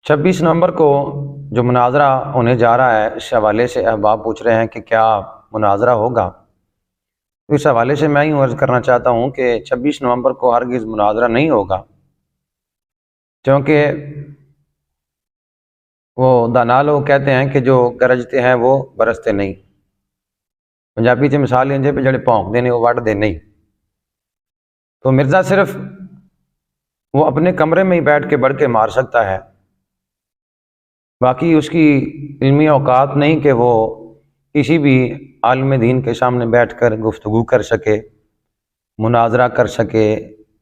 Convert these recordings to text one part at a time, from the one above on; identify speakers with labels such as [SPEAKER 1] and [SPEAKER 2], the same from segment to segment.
[SPEAKER 1] 26 نومبر کو جو مناظرہ ہونے جا رہا ہے، اس حوالے سے احباب پوچھ رہے ہیں کہ کیا مناظرہ ہوگا۔ تو اس حوالے سے میں یوں عرض کرنا چاہتا ہوں کہ 26 نومبر کو ہرگز مناظرہ نہیں ہوگا، کیونکہ وہ دانا لوگ کہتے ہیں کہ جو گرجتے ہیں وہ برستے نہیں۔ پنجابی سے مثال لیں پہ جڑے پونک دینے وہ وڈ دے نہیں۔ تو مرزا صرف وہ اپنے کمرے میں ہی بیٹھ کے بڑھ کے مار سکتا ہے، باقی اس کی علمی اوقات نہیں کہ وہ کسی بھی عالم دین کے سامنے بیٹھ کر گفتگو کر سکے، مناظرہ کر سکے،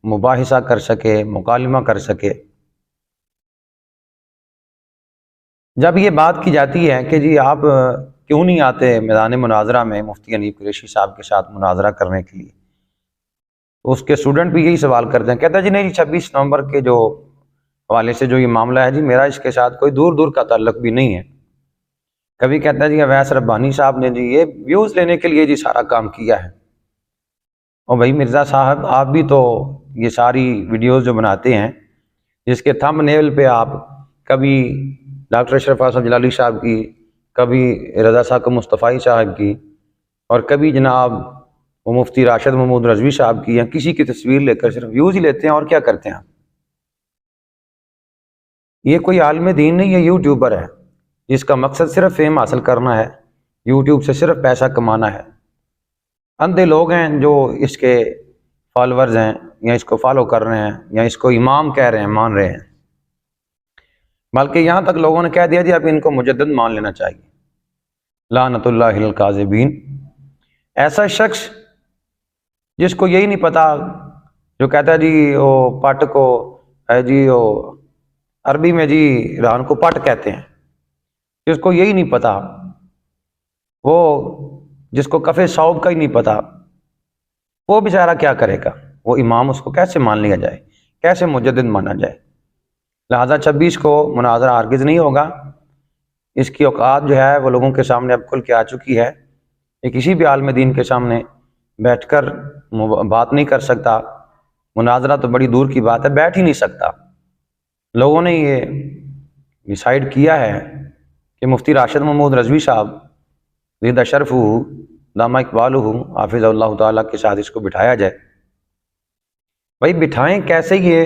[SPEAKER 1] مباحثہ کر سکے، مکالمہ کر سکے۔ جب یہ بات کی جاتی ہے کہ جی آپ کیوں نہیں آتے میدان مناظرہ میں مفتی حنیف قریشی صاحب کے ساتھ مناظرہ کرنے کے لیے، تو اس کے اسٹوڈنٹ بھی یہی سوال کرتے ہیں، کہتا ہے جی نہیں، 26 نومبر کے جو حوالے سے جو یہ معاملہ ہے جی میرا اس کے ساتھ کوئی دور دور کا تعلق بھی نہیں ہے۔ کبھی کہتا ہے جی اویس ربانی صاحب نے جی یہ ویوز لینے کے لیے جی سارا کام کیا ہے۔ اور بھائی مرزا صاحب، آپ بھی تو یہ ساری ویڈیوز جو بناتے ہیں جس کے تھمب نیل پہ آپ کبھی ڈاکٹر اشرف احسن جلالی صاحب کی، کبھی رضا ثاقب مصطفی صاحب کی، اور کبھی جناب وہ مفتی راشد محمود رضوی صاحب کی، یا کسی کی تصویر لے کر صرف ویوز ہی لیتے ہیں، اور کیا کرتے ہیں؟ یہ کوئی عالم دین نہیں، یہ یوٹیوبر ہے جس کا مقصد صرف فیم حاصل کرنا ہے، یوٹیوب سے صرف پیسہ کمانا ہے۔ اندھے لوگ ہیں جو اس کے فالورز ہیں، یا اس کو فالو کر رہے ہیں، یا اس کو امام کہہ رہے ہیں، مان رہے ہیں، بلکہ یہاں تک لوگوں نے کہہ دیا جی اب ان کو مجدد مان لینا چاہیے، لعنت اللہ الکاذبین۔ ایسا شخص جس کو یہی نہیں پتا، جو کہتا ہے جی وہ پٹ کو ہے جی وہ عربی میں جی ران کو پٹ کہتے ہیں، جس کو یہی نہیں پتا، وہ جس کو کفے صوب کا ہی نہیں پتا، وہ بیچارہ کیا کرے گا؟ وہ امام اس کو کیسے مان لیا جائے، کیسے مجدد مانا جائے؟ لہذا 26 کو مناظرہ ہرگز نہیں ہوگا۔ اس کی اوقات جو ہے وہ لوگوں کے سامنے اب کھل کے آ چکی ہے کہ کسی بھی عالم دین کے سامنے بیٹھ کر بات نہیں کر سکتا، مناظرہ تو بڑی دور کی بات ہے، بیٹھ ہی نہیں سکتا۔ لوگوں نے یہ ڈیسائیڈ کیا ہے کہ مفتی راشد محمود رضوی صاحب زیدہ شرف دامہ اقبال حافظ اللہ تعالیٰ کے ساتھ اس کو بٹھایا جائے۔ بھائی بٹھائیں کیسے؟ یہ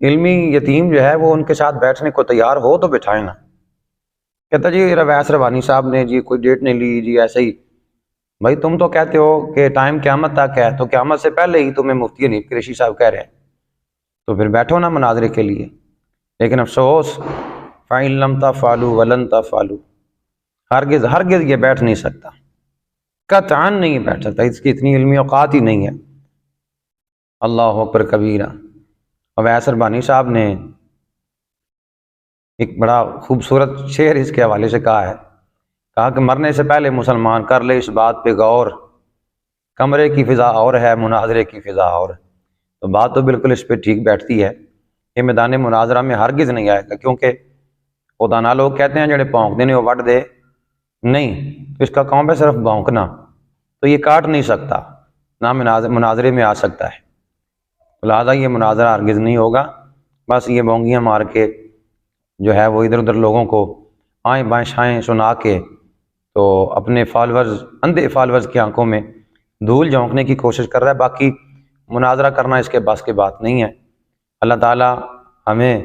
[SPEAKER 1] علمی یتیم جو ہے وہ ان کے ساتھ بیٹھنے کو تیار ہو تو بٹھائیں نا۔ کہتا جی اویس ربانی صاحب نے جی کوئی ڈیٹ نہیں لی جی ایسے ہی۔ بھائی تم تو کہتے ہو کہ ٹائم قیامت تک ہے، تو قیامت سے پہلے ہی تمہیں مفتی حنیف قریشی صاحب کہہ رہے ہیں، تو پھر بیٹھو نا مناظرے کے لیے۔ لیکن افسوس، فَإِن لَمْ تَفْعَلُوا وَلَن تَفْعَلُوا، ہرگز ہرگز یہ بیٹھ نہیں سکتا، قطعاً نہیں بیٹھ سکتا، اس کی اتنی علمی اوقات ہی نہیں ہے۔ اللہ اکبر کبیرہ۔ اویس ربانی صاحب نے ایک بڑا خوبصورت شعر اس کے حوالے سے کہا کہ مرنے سے پہلے مسلمان کر لے اس بات پہ غور، کمرے کی فضا اور ہے مناظرے کی فضا اور۔ تو بات تو بالکل اس پہ ٹھیک بیٹھتی ہے، یہ میدان مناظرہ میں ہرگز نہیں آئے گا، کیونکہ خدا نہ لوگ کہتے ہیں جڑے بھونک دینے وہ وڈ دے نہیں، تو اس کا کام ہے صرف بھونکنا، تو یہ کاٹ نہیں سکتا، نہ مناظرے میں آ سکتا ہے۔ لہٰذا یہ مناظرہ ہرگز نہیں ہوگا، بس یہ بونگیاں مار کے جو ہے وہ ادھر ادھر لوگوں کو آئیں بائیں شائیں سنا کے تو اپنے فالورز، اندھے فالورز کی آنکھوں میں دھول جھونکنے کی کوشش کر رہا ہے۔ باقی مناظرہ کرنا اس کے بس کی بات نہیں ہے۔ اللہ تعالیٰ ہمیں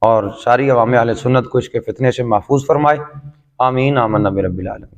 [SPEAKER 1] اور ساری عوام اہل سنت کو اس کے فتنے سے محفوظ فرمائے۔ آمین، آمنا برب العالمین۔